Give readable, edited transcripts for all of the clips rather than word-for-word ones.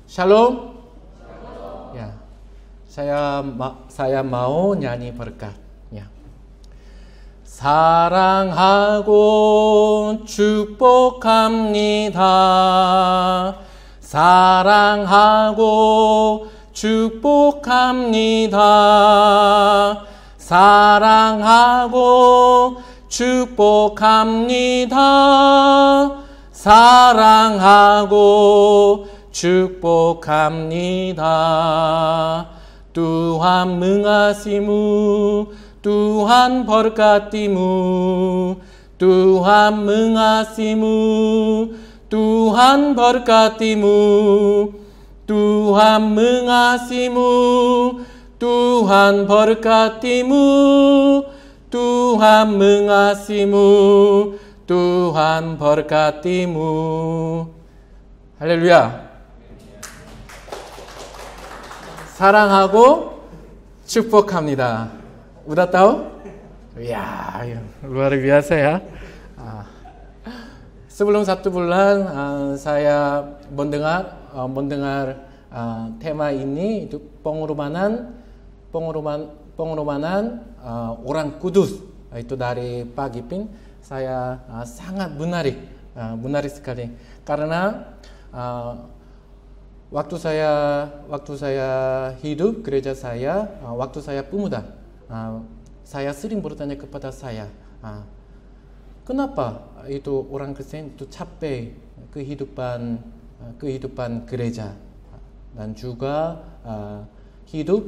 Shalom. Ya, saya mau nyanyi berkat. Ya. 사랑하고 축복합니다. 사랑하고 축복합니다. 사랑하고 축복합니다. 사랑하고 축복합니다. Tuhan mengasihimu, Tuhan berkatimu, Tuhan mengasihimu, Tuhan berkatimu, Tuhan mengasihimu, Tuhan berkatimu, Tuhan mengasihimu, Tuhan berkatimu. 할렐루야. 사랑하고 축복합니다. Udah tahu? Ya, luar biasa ya. Sebelum 1 bulan saya mendengar tema ini itu pengorbanan orang kudus. Itu dari Pak Gipin. Saya sangat menarik sekali karena waktu saya hidup gereja saya, waktu saya pemuda, saya sering bertanya kepada saya, kenapa itu orang Kristen itu capek kehidupan gereja dan juga hidup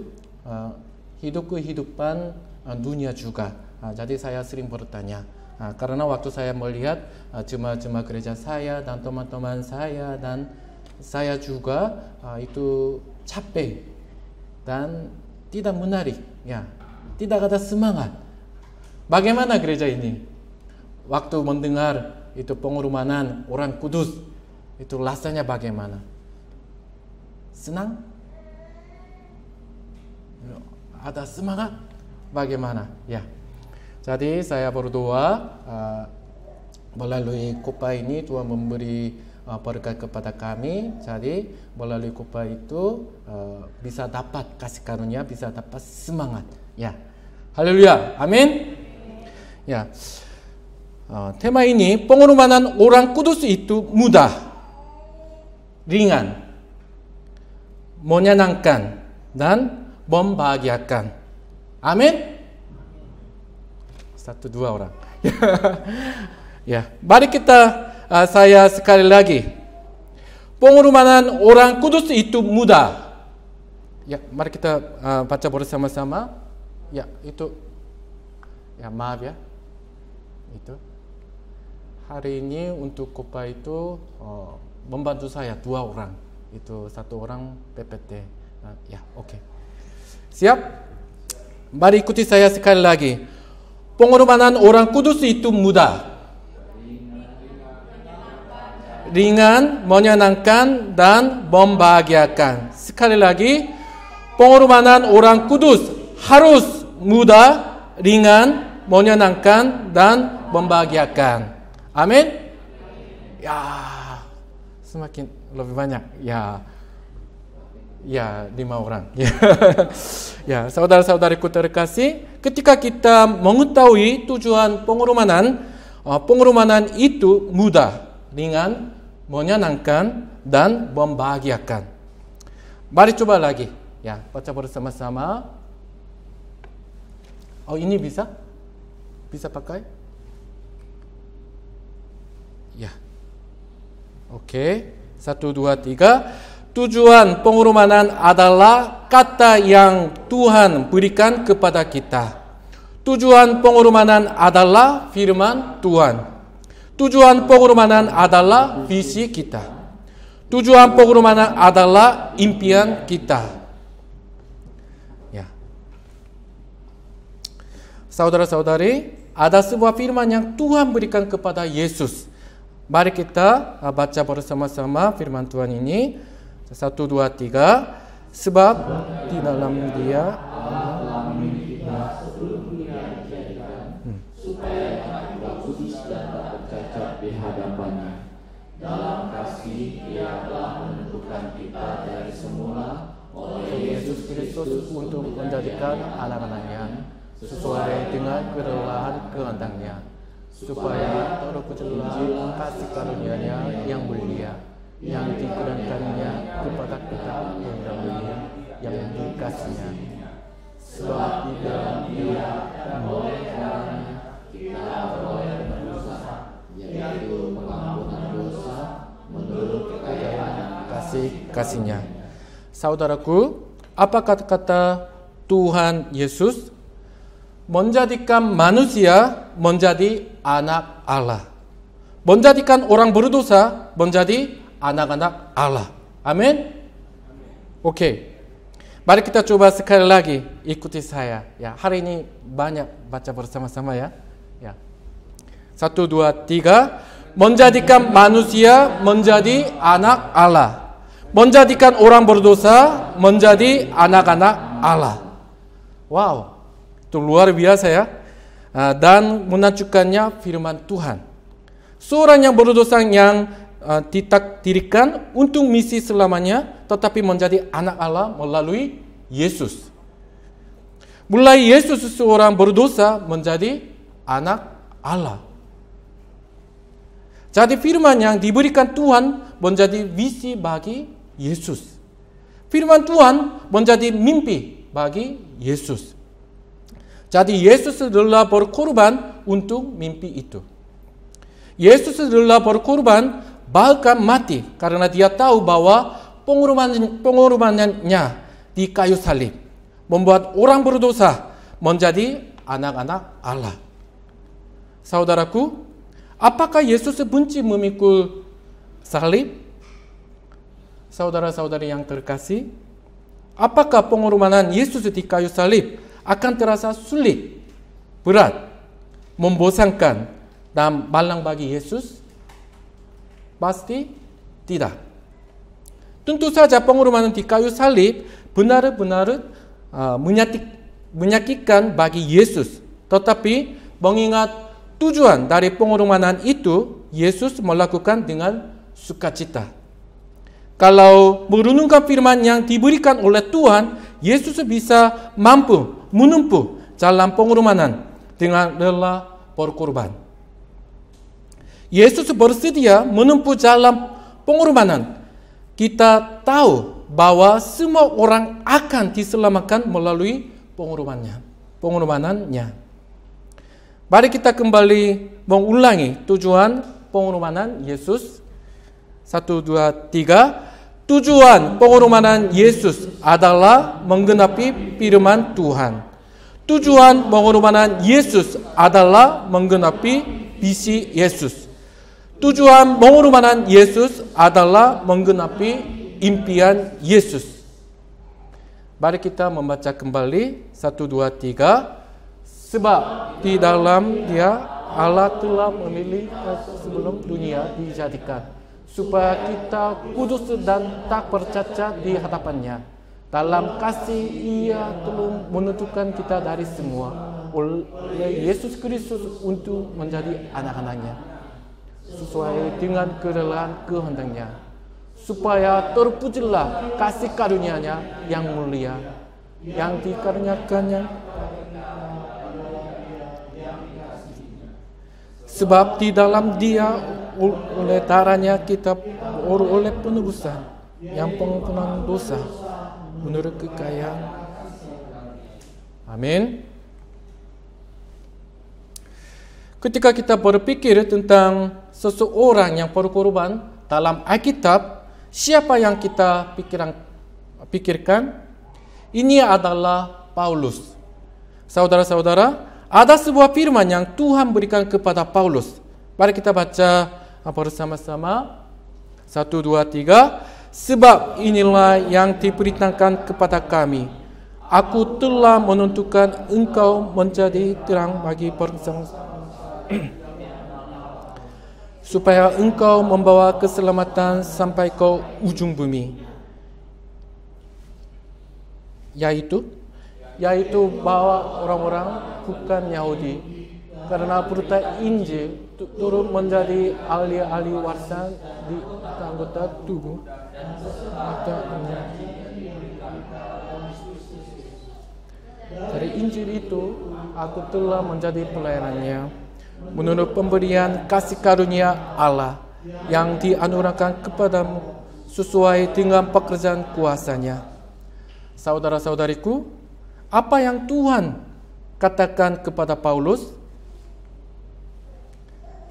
kehidupan dunia juga. Jadi saya sering bertanya. Karena waktu saya melihat jemaat gereja saya dan teman-teman saya dan saya juga itu capek dan tidak menarik, ya, tidak ada semangat. Bagaimana gereja ini? Waktu mendengar itu pengorbanan orang kudus, itu rasanya bagaimana? Senang? Ada semangat? Bagaimana? Ya. Jadi saya berdoa melalui khotbah ini Tuhan memberi berkat kepada kami. Jadi melalui khotbah itu bisa dapat kasih karunia, bisa dapat semangat. Ya, haleluya, amin. Ya, tema ini pengorbanan orang kudus itu mudah, ringan, menyenangkan dan membahagiakan. Amin. 1, 2 orang. Ya, mari kita saya sekali lagi. Pengorbanan orang kudus itu mudah. Ya, mari kita baca bersama-sama. Ya, itu. Ya, maaf ya. Itu. Hari ini untuk khotbah itu membantu saya 2 orang. Itu 1 orang PPT. Ya, oke. Siap? Mari ikuti saya sekali lagi. Pengorbanan orang kudus itu mudah, ringan, menyenangkan, dan membahagiakan. Sekali lagi, pengorbanan orang kudus harus mudah, ringan, menyenangkan, dan membahagiakan. Amin? Ya, semakin lebih banyak. Ya, 5 orang. Ya, saudara-saudariku terkasih, ketika kita mengetahui tujuan pengorbanan itu mudah, ringan, menyenangkan, dan membahagiakan. Mari coba lagi. Ya, baca bersama-sama. Oh, ini bisa? Bisa pakai? Ya. Oke. 1, 2, 3. Tujuan pengorbanan adalah kata yang Tuhan berikan kepada kita. Tujuan pengorbanan adalah firman Tuhan. Tujuan pengorbanan adalah visi kita. Tujuan pengorbanan adalah impian kita. Ya. Saudara-saudari, ada sebuah firman yang Tuhan berikan kepada Yesus. Mari kita baca bersama-sama firman Tuhan ini. 1, 2, 3. Sebab di dalam Dia supaya anak kudus dan tak bercacat di hadapannya. Dalam kasih Ia telah menentukan kita dari semula oleh Yesus Kristus untuk menjadikan anak-anaknya sesuai dengan kerelaan kehendak-Nya, supaya terpujilah kasih karunia-Nya yang mulia, yang dikurangkannya kepada kita yang mulia, yang dikasihnya. Sebab di dalam Dia membolehkan kita beroleh berdosa, yaitu pengampunan dosa menurut kekayaan kasih-Nya. Saudaraku, apa kata-kata Tuhan Yesus? Menjadikan manusia menjadi anak Allah. Menjadikan orang berdosa menjadi anak-anak Allah. Amin? Oke. Mari kita coba sekali lagi, ikuti saya. Ya, hari ini banyak baca bersama-sama ya. 1, 2, 3. Menjadikan manusia menjadi anak Allah. Menjadikan orang berdosa menjadi anak-anak Allah. Wow. Itu luar biasa ya. Dan menunjukkannya firman Tuhan. Seorang yang berdosa yang ditakdirkan untuk misi selamanya, tetapi menjadi anak Allah melalui Yesus. Mulai Yesus seorang berdosa menjadi anak Allah. Jadi firman yang diberikan Tuhan menjadi visi bagi Yesus. Firman Tuhan menjadi mimpi bagi Yesus. Jadi Yesus adalah berkorban untuk mimpi itu. Yesus adalah berkorban bahkan mati karena Dia tahu bahwa pengorbanannya di kayu salib membuat orang berdosa menjadi anak-anak Allah. Saudaraku, apakah Yesus benci memikul salib? Saudara-saudari yang terkasih, apakah pengorbanan Yesus di kayu salib akan terasa sulit, berat, membosankan, dan malang bagi Yesus? Pasti tidak. Tentu saja pengorbanan di kayu salib benar-benar menyakitkan bagi Yesus. Tetapi mengingat tujuan dari pengorbanan itu, Yesus melakukan dengan sukacita. Kalau merenungkan firman yang diberikan oleh Tuhan, Yesus bisa mampu menempuh jalan pengorbanan dengan rela berkorban. Yesus bersedia menempuh jalan pengorbanan. Kita tahu bahwa semua orang akan diselamatkan melalui pengorbanannya. Mari kita kembali mengulangi tujuan pengorbanan Yesus. 1, 2, 3. Tujuan pengorbanan Yesus adalah menggenapi firman Tuhan. Tujuan pengorbanan Yesus adalah menggenapi visi Yesus. Tujuan pengorbanan Yesus adalah menggenapi impian Yesus. Mari kita membaca kembali 1, 2, 3. Sebab di dalam Dia Allah telah memilih sebelum dunia dijadikan, supaya kita kudus dan tak bercacat di hadapan-Nya. Dalam kasih Ia telah menentukan kita dari semua oleh Yesus Kristus untuk menjadi anak-anak-Nya, sesuai dengan kerelaan kehendak-Nya, supaya terpujilah kasih karunia-Nya yang mulia, yang dikaruniakannya. Sebab di dalam Dia oleh darahnya kita oleh penebusan yang pengampunan dosa menurut kekayaan. Amin. Ketika kita berpikir tentang seseorang yang berkorban dalam Alkitab, siapa yang kita pikirkan? Ini adalah Paulus. Saudara-saudara, ada sebuah firman yang Tuhan berikan kepada Paulus. Mari kita baca bersama-sama. 1, 2, 3. Sebab inilah yang diberitakan kepada kami. Aku telah menentukan engkau menjadi terang bagi bangsa, supaya engkau membawa keselamatan sampai ke ujung bumi. Yaitu bahwa orang-orang bukan Yahudi karena berita Injil turut menjadi ahli-ahli warisan di anggota tubuh. Dari Injil itu, aku telah menjadi pelayanannya menurut pemberian kasih karunia Allah yang dianugerahkan kepadamu sesuai dengan pekerjaan kuasa-Nya. Saudara-saudariku, apa yang Tuhan katakan kepada Paulus?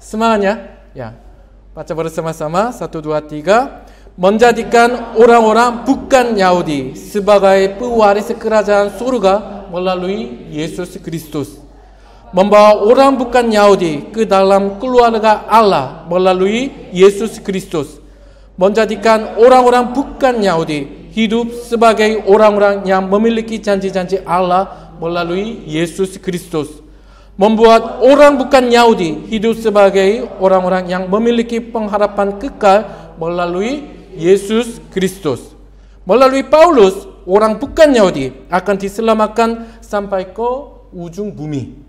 Semangatnya, ya. Baca bersama-sama, 1, 2, 3. Menjadikan orang-orang bukan Yahudi sebagai pewaris kerajaan surga melalui Yesus Kristus. Membawa orang bukan Yahudi ke dalam keluarga Allah melalui Yesus Kristus. Menjadikan orang-orang bukan Yahudi hidup sebagai orang-orang yang memiliki janji-janji Allah melalui Yesus Kristus. Membuat orang bukan Yahudi hidup sebagai orang-orang yang memiliki pengharapan kekal melalui Yesus Kristus. Melalui Paulus, orang bukan Yahudi akan diselamatkan sampai ke ujung bumi.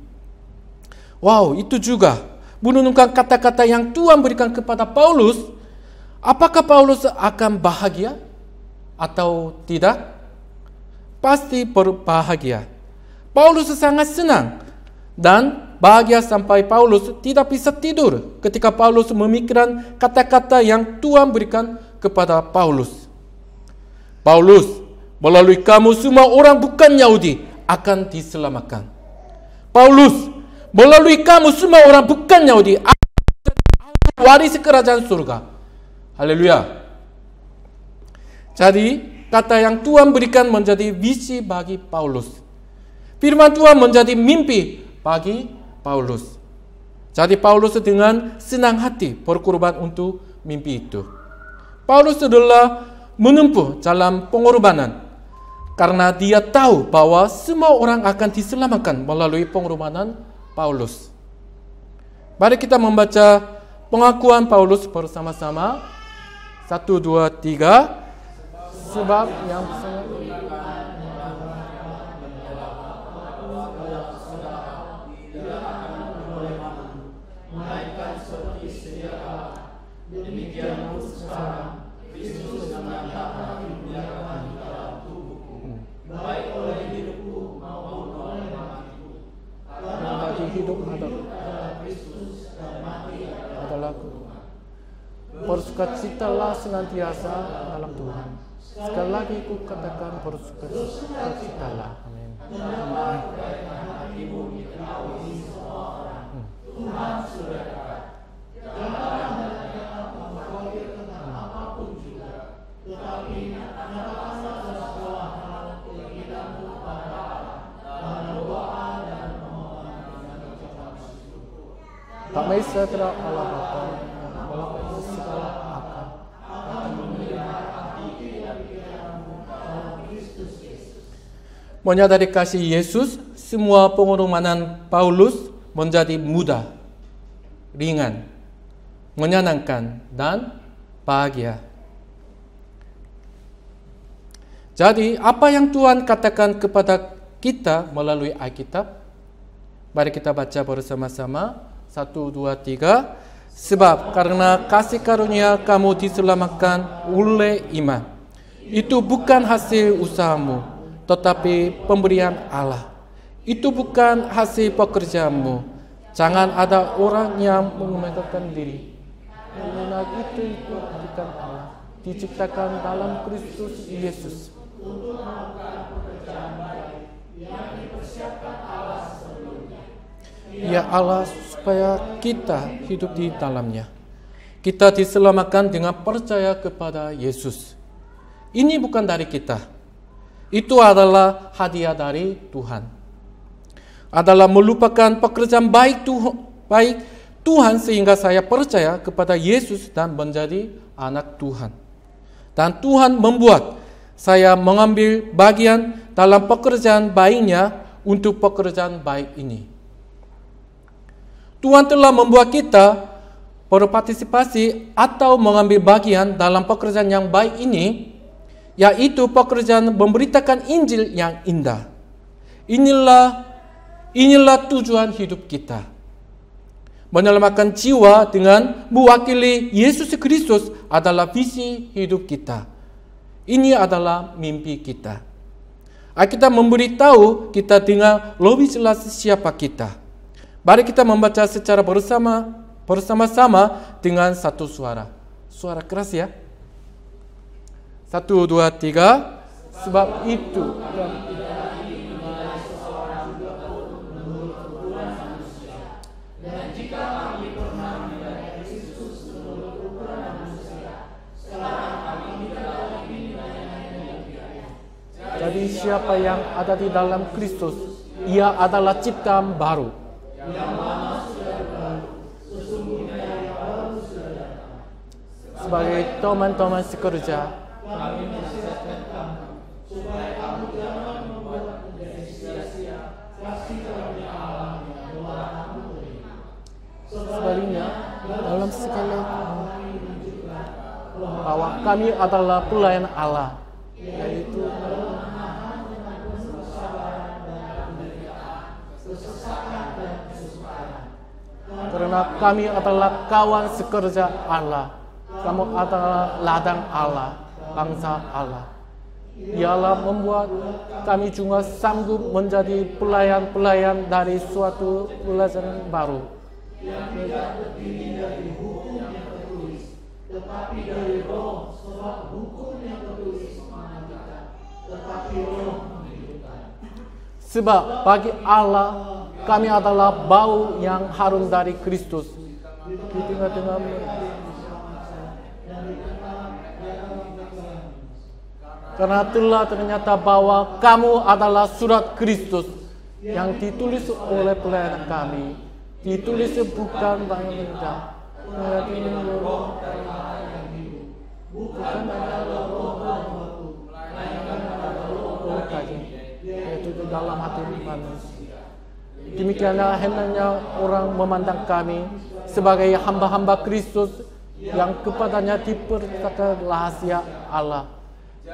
Wow, itu juga menunjukkan kata-kata yang Tuhan berikan kepada Paulus. Apakah Paulus akan bahagia atau tidak? Pasti berbahagia. Paulus sangat senang dan bahagia sampai Paulus tidak bisa tidur ketika Paulus memikirkan kata-kata yang Tuhan berikan kepada Paulus. Paulus, melalui kamu semua orang bukan Yahudi akan diselamatkan. Paulus, melalui kamu semua orang bukan Yahudi akan waris kerajaan surga. Haleluya. Jadi, kata yang Tuhan berikan menjadi visi bagi Paulus. Firman Tuhan menjadi mimpi bagi Paulus. Jadi Paulus dengan senang hati berkorban untuk mimpi itu. Paulus adalah menempuh jalan pengorbanan karena dia tahu bahwa semua orang akan diselamatkan melalui pengorbanan Paulus. Mari kita membaca pengakuan Paulus bersama-sama. 1, 2, 3. Sebab yang hidup adalah bersukacitalah senantiasa dalam Tuhan. Sekali lagi ku katakan bersukacitalah. Amin. Damai sejahtera Allah Bapa melampaui segala akal. Menyadari kasih Yesus, semua pengorbanan Paulus menjadi mudah, ringan, menyenangkan, dan bahagia. Jadi, apa yang Tuhan katakan kepada kita melalui Alkitab? Mari kita baca bersama-sama. 1, 2, 3. Sebab karena kasih karunia kamu diselamatkan oleh iman. Itu bukan hasil usahamu, tetapi pemberian Allah. Itu bukan hasil pekerjaanmu. Jangan ada orang yang mengumandangkan diri. Karena itu bukan Allah, diciptakan dalam Kristus Yesus. Untuk melakukan pekerjaan baik yang dipersiapkan Allah sebelumnya. Ya Allah, supaya kita hidup di dalamnya. Kita diselamatkan dengan percaya kepada Yesus. Ini bukan dari kita. Itu adalah hadiah dari Tuhan. Adalah melupakan pekerjaan baik Tuhan sehingga saya percaya kepada Yesus dan menjadi anak Tuhan. Dan Tuhan membuat saya mengambil bagian dalam pekerjaan baiknya untuk pekerjaan baik ini. Tuhan telah membuat kita berpartisipasi atau mengambil bagian dalam pekerjaan yang baik ini, yaitu pekerjaan memberitakan Injil yang indah. Inilah tujuan hidup kita. menyelamatkan jiwa dengan mewakili Yesus Kristus adalah visi hidup kita. Ini adalah mimpi kita. Alkitab memberitahu kita dengan lebih jelas siapa kita. Mari kita membaca secara bersama-sama dengan satu suara. Suara keras ya. 1, 2, 3. Sebab itu jadi siapa yang ada di dalam Kristus, ia adalah ciptaan baru. Sebagai teman-teman sekerja, sebaliknya dalam segala bahwa kami adalah pelayan Allah, yaitu karena kami adalah kawan sekerja Allah. Kamu adalah ladang Allah, bangsa Allah. Ialah membuat kami juga sanggup menjadi pelayan-pelayan dari suatu pelajaran baru. Sebab bagi Allah kami adalah bau yang harum dari Kristus di tengah-tengah. Karena telah ternyata bahwa kamu adalah surat Kristus yang ditulis oleh pelayan kami, ditulis bukan manusia, yaitu di dalam hati manusia. Demikianlah hendaknya orang memandang kami sebagai hamba-hamba Kristus yang kepadanya dipercatatkan rahasia Allah.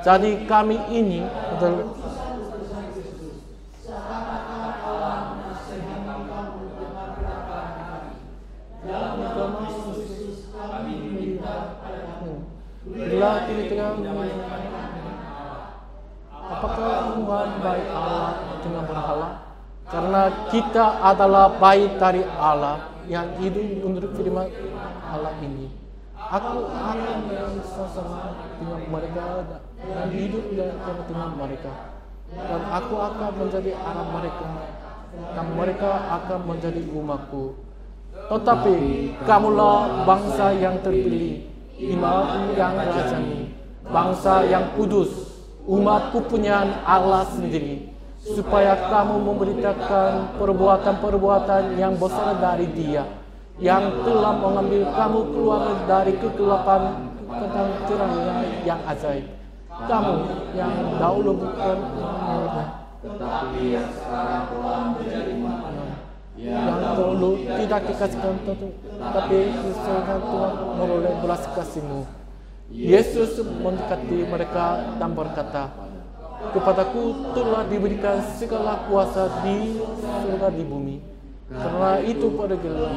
Jadi kami ini adalah apakah hubungan baik Allah dengan berhala? Karena kita adalah baik dari Allah yang hidup menurut firman Allah ini. Aku akan bersama dengan mereka dan hidup dengan mereka. Dan aku akan menjadi Allah mereka. Dan mereka akan menjadi umatku. Tetapi kamulah bangsa yang terpilih, imam yang rajani, bangsa yang kudus, umat punyaan Allah sendiri, supaya kamu memberitakan perbuatan-perbuatan yang besar dari Dia, yang telah mengambil kamu keluar dari kegelapan tentang terang yang ajaib. Kamu yang dahulu bukan tetapi yang sekarang telah menjadi makanan, yang dahulu tidak dikasihkan tetapi sekarang Tuhan meroleh belas kasih-Mu. Yesus mendekati mereka dan berkata, kepadaku telah diberikan segala kuasa di surga di bumi. Karena itu pergilah,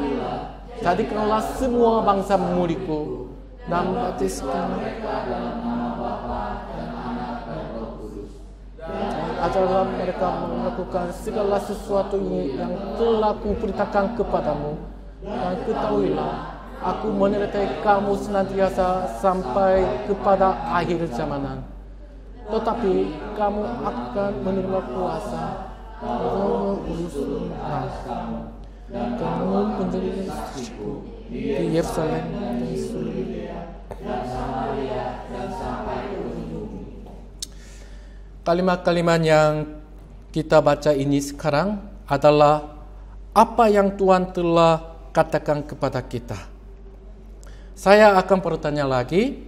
jadikanlah semua bangsa muridku dan baptiskan ajarlah mereka melakukan segala sesuatu yang telah kuperintahkan kepadamu, dan ketahuilah aku menyertai kamu senantiasa sampai kepada akhir zamanan. Tetapi kamu akan menerima kuasa Roh Kudus dan kamu menjadi istriku di Yerusalem dan Samaria dan sampai ke ujung. Kalimat-kalimat yang kita baca ini sekarang adalah apa yang Tuhan telah katakan kepada kita. Saya akan bertanya lagi,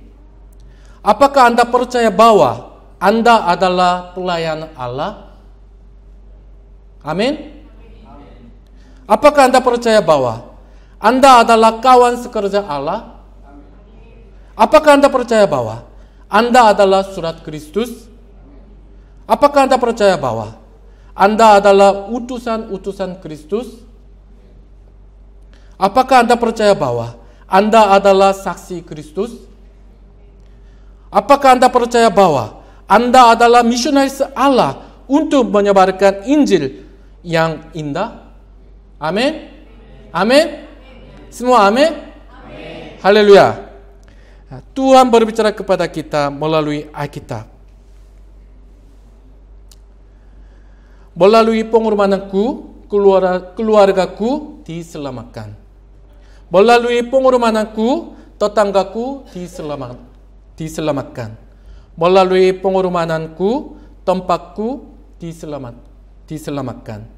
apakah Anda percaya bahwa Anda adalah pelayan Allah? Amin. Apakah Anda percaya bahwa Anda adalah kawan sekerja Allah? Apakah Anda percaya bahwa Anda adalah surat Kristus? Apakah Anda percaya bahwa Anda adalah utusan-utusan Kristus? Apakah Anda percaya bahwa Anda adalah saksi Kristus? Apakah Anda percaya bahwa Anda adalah misionaris Allah untuk menyebarkan Injil yang indah? Amin. Amin. Semua amin. Haleluya. Tuhan berbicara kepada kita melalui Alkitab. Melalui pengorbananku, keluargaku diselamatkan. Melalui pengorbananku, tetanggaku diselamatkan. Melalui pengorbananku, tempatku diselamatkan.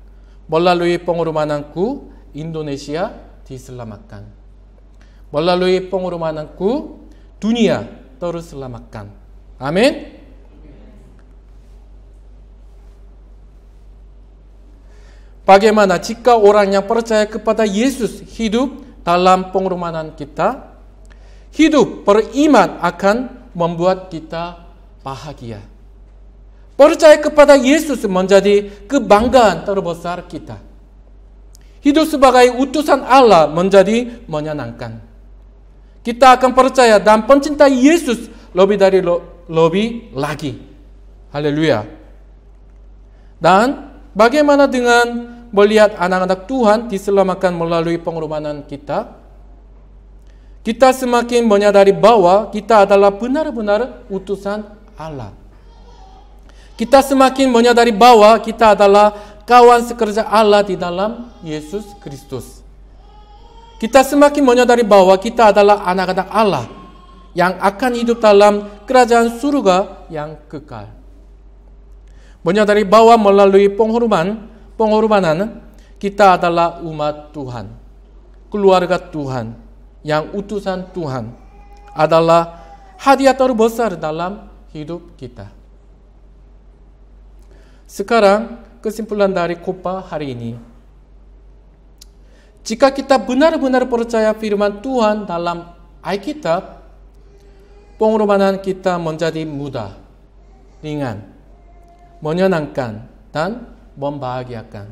Melalui pengorbananku, Indonesia diselamatkan. Melalui pengorbananku, dunia terselamatkan. Amin. Bagaimana jika orang yang percaya kepada Yesus hidup dalam pengorbanan kita? Hidup beriman akan membuat kita bahagia. Percaya kepada Yesus menjadi kebanggaan terbesar kita. Hidup sebagai utusan Allah menjadi menyenangkan. Kita akan percaya dan mencintai Yesus lebih lagi. Haleluya. Dan bagaimana dengan melihat anak-anak Tuhan diselamatkan melalui pengorbanan kita? Kita semakin menyadari bahwa kita adalah benar-benar utusan Allah. Kita semakin menyadari bahwa kita adalah kawan sekerja Allah di dalam Yesus Kristus. Kita semakin menyadari bahwa kita adalah anak-anak Allah yang akan hidup dalam kerajaan surga yang kekal. Menyadari bahwa melalui pengorbanan kita adalah umat Tuhan, keluarga Tuhan, yang utusan Tuhan adalah hadiah terbesar dalam hidup kita. Sekarang kesimpulan dari khotbah hari ini. Jika kita benar-benar percaya firman Tuhan dalam Alkitab, pengorbanan kita menjadi mudah, ringan, menyenangkan, dan membahagiakan.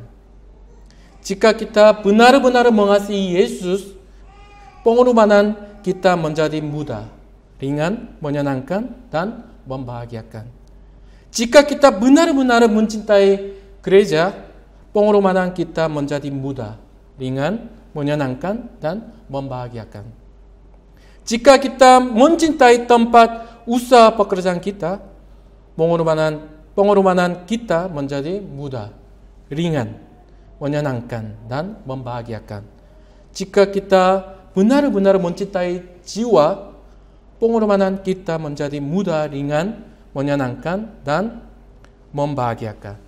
Jika kita benar-benar mengasihi Yesus, pengorbanan kita menjadi mudah, ringan, menyenangkan, dan membahagiakan. Jika kita benar-benar mencintai gereja, pengorbanan kita menjadi mudah, ringan, menyenangkan, dan membahagiakan. Jika kita mencintai tempat usaha pekerjaan kita, pengorbanan kita menjadi mudah, ringan, menyenangkan, dan membahagiakan. Jika kita benar-benar mencintai jiwa, pengorbanan kita menjadi mudah, ringan, menyenangkan, dan membahagiakan.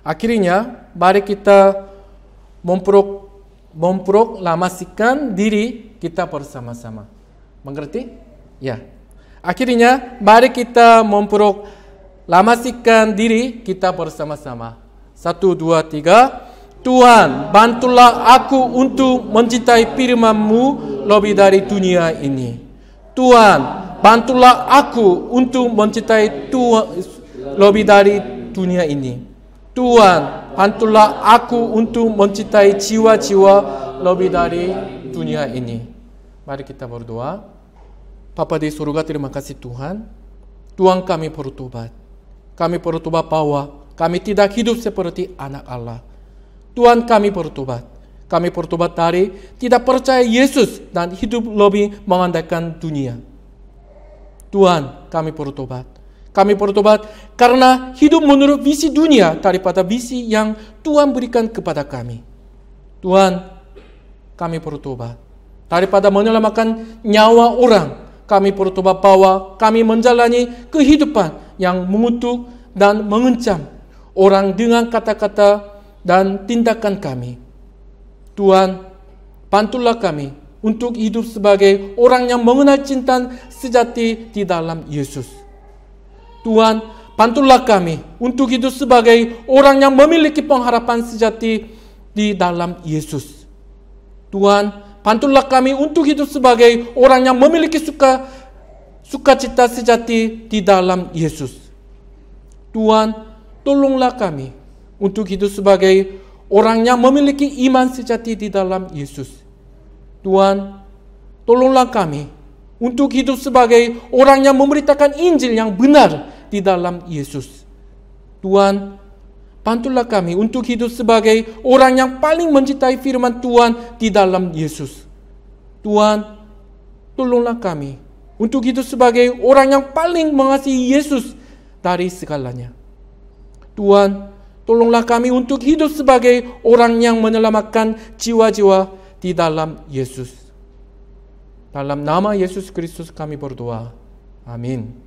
Akhirnya, mari kita memproklamasikan diri kita bersama-sama. Mengerti? Ya. Akhirnya, mari kita memproklamasikan diri kita bersama-sama. 1, 2, 3. Tuhan, bantulah aku untuk mencintai firman-Mu lebih dari dunia ini. Tuhan, bantulah aku untuk mencintai Tuhan lebih dari dunia ini. Tuhan, bantulah aku untuk mencintai jiwa-jiwa lebih dari dunia ini. Mari kita berdoa. Bapa di surga, terima kasih Tuhan. Tuhan, kami bertobat. Kami bertobat bahwa kami tidak hidup seperti anak Allah. Tuhan, kami bertobat. Kami bertobat dari tidak percaya Yesus dan hidup lebih mengandalkan dunia. Tuhan, kami bertobat. Kami bertobat karena hidup menurut visi dunia daripada visi yang Tuhan berikan kepada kami. Tuhan, kami bertobat. Daripada menyelamatkan nyawa orang, kami bertobat bahwa kami menjalani kehidupan yang mengutuk dan mengancam orang dengan kata-kata dan tindakan kami. Tuhan, bantulah kami untuk hidup sebagai orang yang mengenal cinta sejati di dalam Yesus. Tuhan, bantulah kami untuk hidup sebagai orang yang memiliki pengharapan sejati di dalam Yesus. Tuhan, bantulah kami untuk hidup sebagai orang yang memiliki sukacita sejati di dalam Yesus. Tuhan, tolonglah kami untuk hidup sebagai orang yang memiliki iman sejati di dalam Yesus. Tuhan, tolonglah kami untuk hidup sebagai orang yang memberitakan Injil yang benar di dalam Yesus. Tuhan, bantulah kami untuk hidup sebagai orang yang paling mencintai firman Tuhan di dalam Yesus. Tuhan, tolonglah kami untuk hidup sebagai orang yang paling mengasihi Yesus dari segalanya. Tuhan, tolonglah kami untuk hidup sebagai orang yang menyelamatkan jiwa-jiwa di dalam Yesus. Dalam nama Yesus Kristus kami berdoa. Amin.